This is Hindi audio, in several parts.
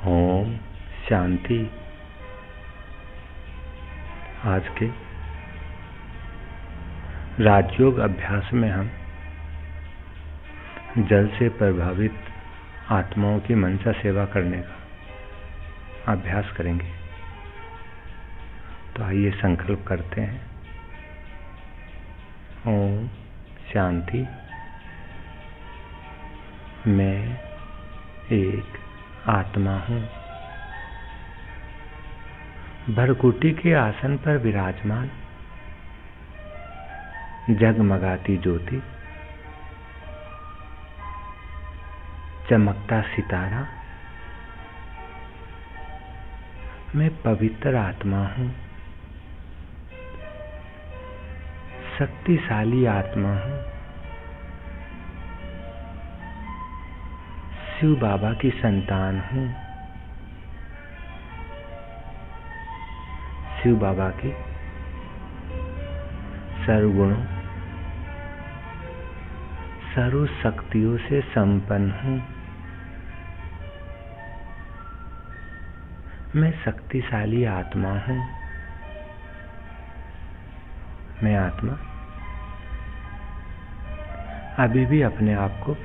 ओम शांति। आज के राजयोग अभ्यास में हम जल से प्रभावित आत्माओं की मनसा सेवा करने का अभ्यास करेंगे। तो आइए संकल्प करते हैं। ओम शांति। मैं एक आत्मा हूँ। भरकुटी के आसन पर विराजमान जगमगाती ज्योति, चमकता सितारा, मैं पवित्र आत्मा हूँ। शक्तिशाली आत्मा हूँ। शिव बाबा की संतान हूँ। शिव बाबा की सर्वगुणों सर्व शक्तियों से संपन्न हूँ। मैं शक्तिशाली आत्मा हूँ। मैं आत्मा अभी भी अपने आप को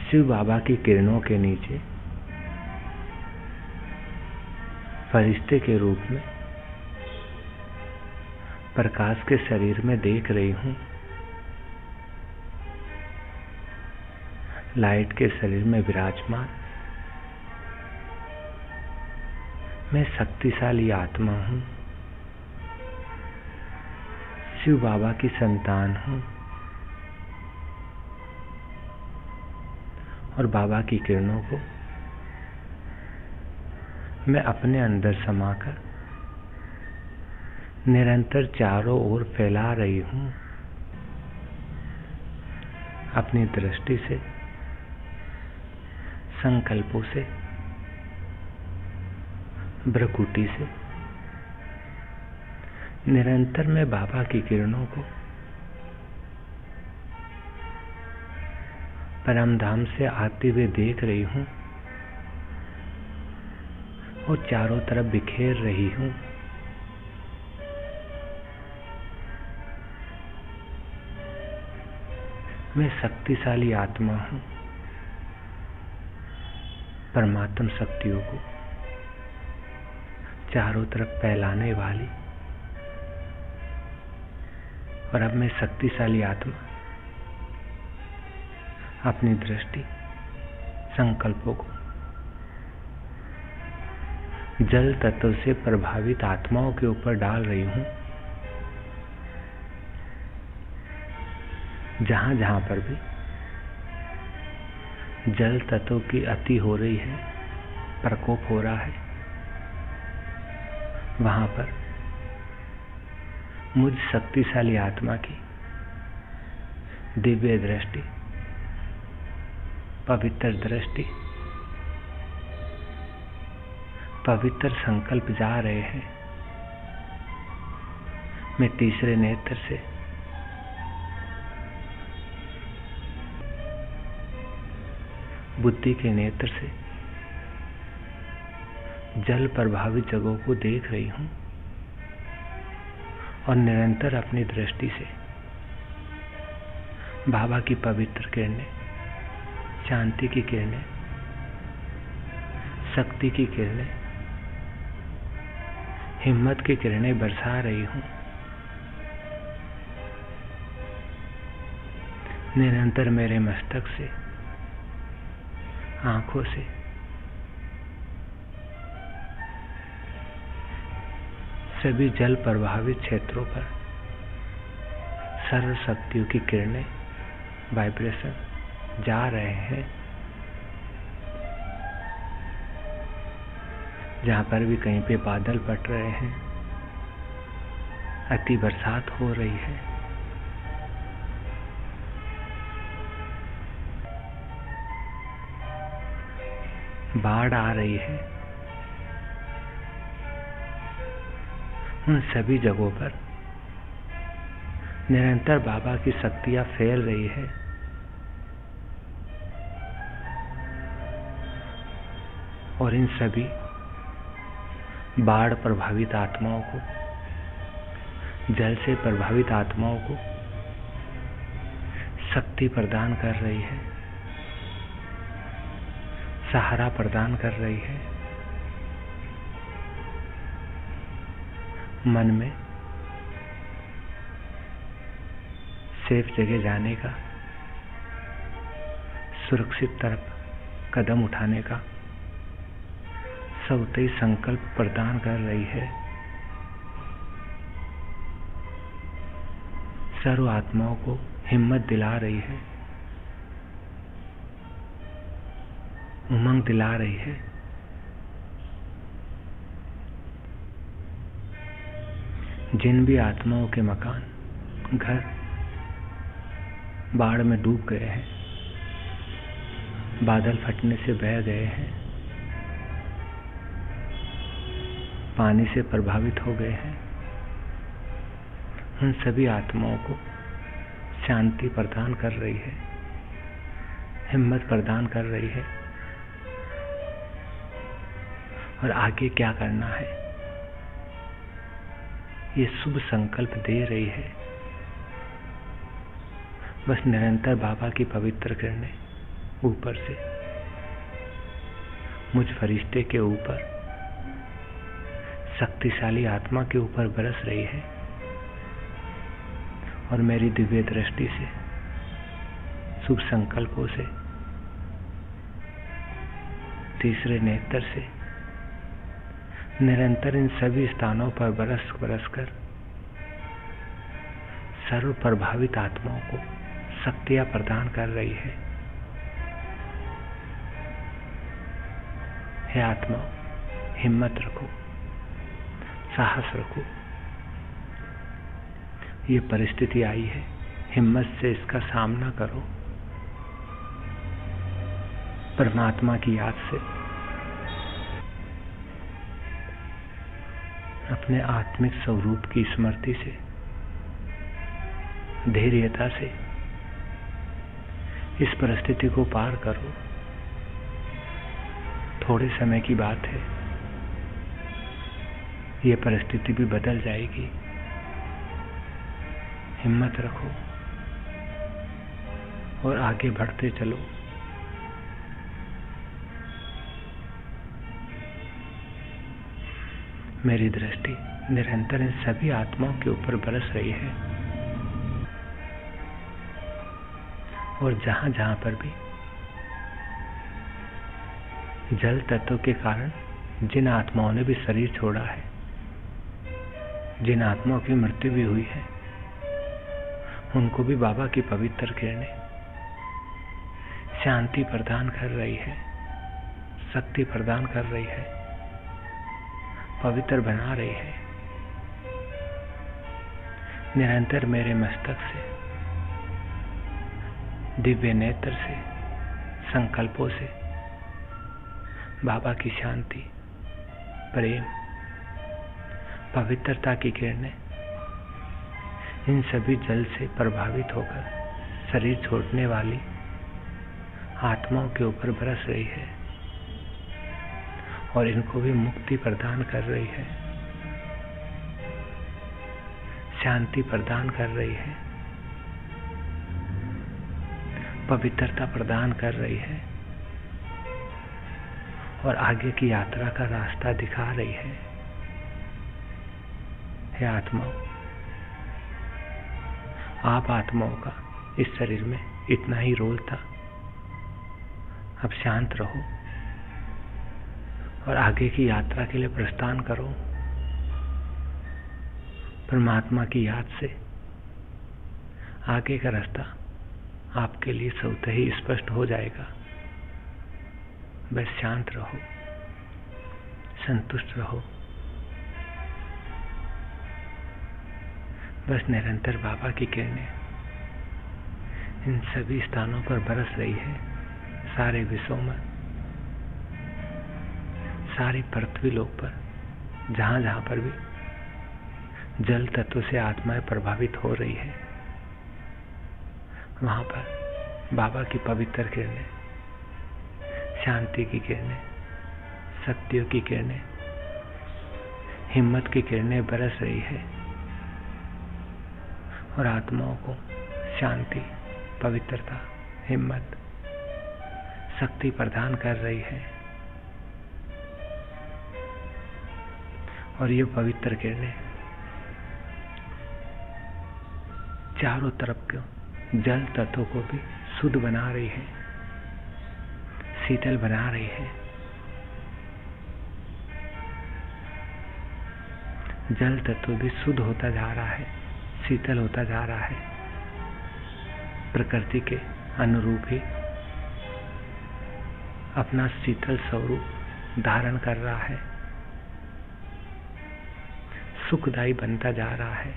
शिव बाबा की किरणों के नीचे फरिश्ते के रूप में प्रकाश के शरीर में देख रही हूँ। लाइट के शरीर में विराजमान मैं शक्तिशाली आत्मा हूँ। शिव बाबा की संतान हूँ और बाबा की किरणों को मैं अपने अंदर समाकर निरंतर चारों ओर फैला रही हूँ। अपनी दृष्टि से, संकल्पों से, भ्रकुटी से निरंतर मैं बाबा की किरणों को परम धाम से आते हुए देख रही हूँ और चारों तरफ बिखेर रही हूँ। मैं शक्तिशाली आत्मा हूँ। परमात्म शक्तियों को चारों तरफ फैलाने वाली। और अब मैं शक्तिशाली आत्मा अपनी दृष्टि, संकल्पों को जल तत्व से प्रभावित आत्माओं के ऊपर डाल रही हूँ। जहां जहां पर भी जल तत्व की अति हो रही है, प्रकोप हो रहा है, वहां पर मुझ शक्तिशाली आत्मा की दिव्य दृष्टि, पवित्र दृष्टि, पवित्र संकल्प जा रहे हैं। मैं तीसरे नेत्र से बुद्धि के नेत्र से जल प्रभावित जगहों को देख रही हूँ और निरंतर अपनी दृष्टि से बाबा की पवित्र किरणें, शांति की किरणें, शक्ति की किरणें, हिम्मत की किरणें बरसा रही हूँ। निरंतर मेरे मस्तक से, आंखों से सभी जल प्रभावित क्षेत्रों पर सर्व शक्तियों की किरणें, वाइब्रेशन जा रहे हैं। जहां पर भी कहीं पे बादल फट रहे हैं, अति बरसात हो रही है, बाढ़ आ रही है, उन सभी जगहों पर निरंतर बाबा की शक्तियां फैल रही है और इन सभी बाढ़ प्रभावित आत्माओं को, जल से प्रभावित आत्माओं को शक्ति प्रदान कर रही है, सहारा प्रदान कर रही है। मन में सेफ जगह जाने का, सुरक्षित तरफ कदम उठाने का स्वतः संकल्प प्रदान कर रही है। सर्व आत्माओं को हिम्मत दिला रही है, उमंग दिला रही है। जिन भी आत्माओं के मकान, घर बाढ़ में डूब गए हैं, बादल फटने से बह गए हैं, पानी से प्रभावित हो गए हैं, उन सभी आत्माओं को शांति प्रदान कर रही है, हिम्मत प्रदान कर रही है। और आगे क्या करना है ये शुभ संकल्प दे रही है। बस निरंतर बाबा की पवित्र किरणें ऊपर से मुझ फरिश्ते के ऊपर, शक्तिशाली आत्मा के ऊपर बरस रही है और मेरी दिव्य दृष्टि से, शुभ संकल्पों से, तीसरे नेत्र से निरंतर इन सभी स्थानों पर बरस कर सर्व प्रभावित आत्माओं को शक्तियां प्रदान कर रही है। हे आत्मा, हिम्मत रखो, साहस रखो। ये परिस्थिति आई है, हिम्मत से इसका सामना करो। परमात्मा की याद से, अपने आत्मिक स्वरूप की स्मृति से, धैर्यता से इस परिस्थिति को पार करो। थोड़े समय की बात है, ये परिस्थिति भी बदल जाएगी। हिम्मत रखो और आगे बढ़ते चलो। मेरी दृष्टि निरंतर इन सभी आत्माओं के ऊपर बरस रही है और जहां जहां पर भी जल तत्व के कारण जिन आत्माओं ने भी शरीर छोड़ा है, जिन आत्माओं की मृत्यु भी हुई है, उनको भी बाबा की पवित्र किरणें शांति प्रदान कर रही है, शक्ति प्रदान कर रही है, पवित्र बना रही है। निरंतर मेरे मस्तक से, दिव्य नेत्र से, संकल्पों से बाबा की शांति, प्रेम, पवित्रता की किरणें इन सभी जल से प्रभावित होकर शरीर छोड़ने वाली आत्माओं के ऊपर बरस रही है और इनको भी मुक्ति प्रदान कर रही है, शांति प्रदान कर रही है, पवित्रता प्रदान कर रही है और आगे की यात्रा का रास्ता दिखा रही है। हे आत्माओं, आप आत्माओं का इस शरीर में इतना ही रोल था। अब शांत रहो और आगे की यात्रा के लिए प्रस्थान करो। परमात्मा की याद से आगे का रास्ता आपके लिए स्वतः ही स्पष्ट हो जाएगा। बस शांत रहो, संतुष्ट रहो। बस निरंतर बाबा की किरणें इन सभी स्थानों पर बरस रही है, सारे विश्वों में, सारी पृथ्वी लोक पर, जहां जहां पर भी जल तत्व से आत्माएं प्रभावित हो रही है, वहां पर बाबा की पवित्र किरणें, शांति की किरणें, शक्तियों की किरणें, हिम्मत की किरणें बरस रही है और आत्माओं को शांति, पवित्रता, हिम्मत, शक्ति प्रदान कर रही है। और ये पवित्र किरणें चारों तरफ के जल तत्वों को भी शुद्ध बना रही है, शीतल बना रही है। जल तत्व भी शुद्ध होता जा रहा है, शीतल होता जा रहा है, प्रकृति के अनुरूप ही अपना शीतल स्वरूप धारण कर रहा है, सुखदायी बनता जा रहा है।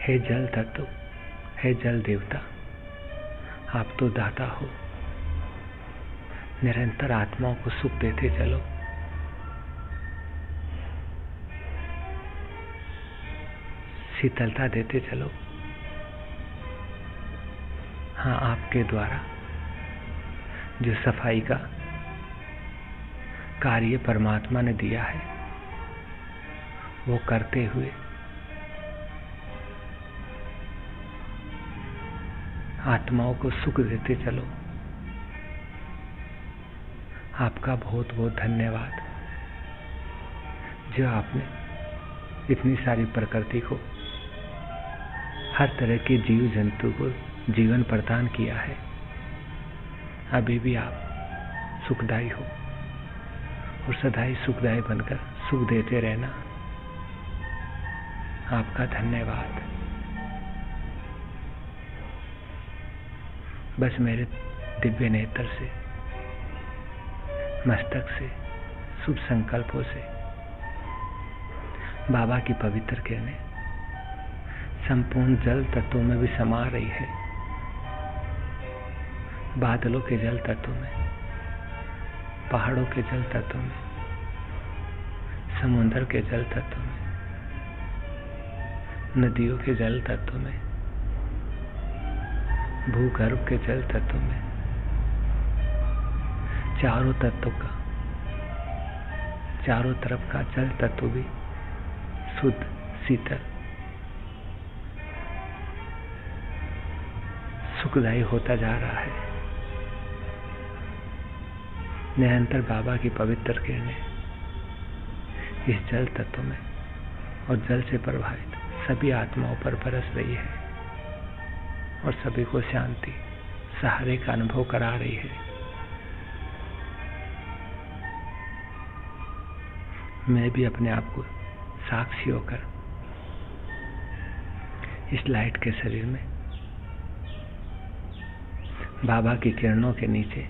हे जल तत्व, हे जल देवता, आप तो दाता हो, निरंतर आत्माओं को सुख देते चलो। शीतलता देते चलो। हाँ, आपके द्वारा जो सफाई का कार्य परमात्मा ने दिया है, वो करते हुए आत्माओं को सुख देते चलो। आपका बहुत बहुत धन्यवाद, जो आपने इतनी सारी प्रकृति को, हर तरह के जीव जंतु को जीवन प्रदान किया है। अभी भी आप सुखदायी हो और सदा ही सुखदायी बनकर सुख देते रहना। आपका धन्यवाद। बस मेरे दिव्य नेत्र से, मस्तक से, शुभ संकल्पों से बाबा की पवित्र किरणें संपूर्ण जल तत्वों में भी समा रही है। बादलों के जल तत्वों में, पहाड़ों के जल तत्वों में, समुद्र के जल तत्वों में, नदियों के जल तत्वों में, भूगर्भ के जल तत्वों में, चारों तत्वों का, चारों तरफ का जल तत्व भी शुद्ध, शीतल, सुखदायी होता जा रहा है। निरंतर बाबा की पवित्र किरणें इस जल तत्व में और जल से प्रभावित सभी आत्माओं पर बरस रही है और सभी को शांति, सहारे का अनुभव करा रही है। मैं भी अपने आप को साक्षी होकर इस लाइट के शरीर में बाबा की किरणों के नीचे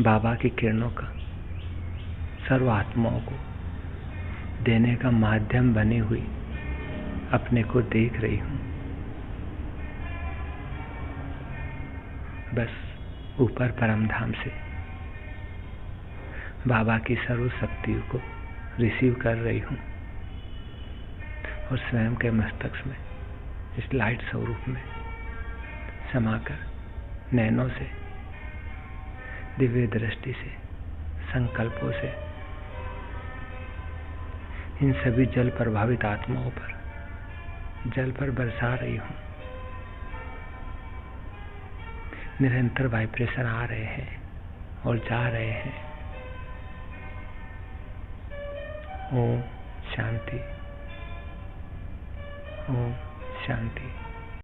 बाबा की किरणों का सर्व आत्माओं को देने का माध्यम बनी हुई अपने को देख रही हूं। बस ऊपर परम धाम से बाबा की सर्व शक्तियों को रिसीव कर रही हूं और स्वयं के मस्तक में इस लाइट स्वरूप में समाकर नैनों से, दिव्य दृष्टि से, संकल्पों से इन सभी जल प्रभावित आत्माओं पर जल पर बरसा रही हूं। निरंतर वाइब्रेशन आ रहे हैं और जा रहे हैं। ओम शांति, ओम शांति।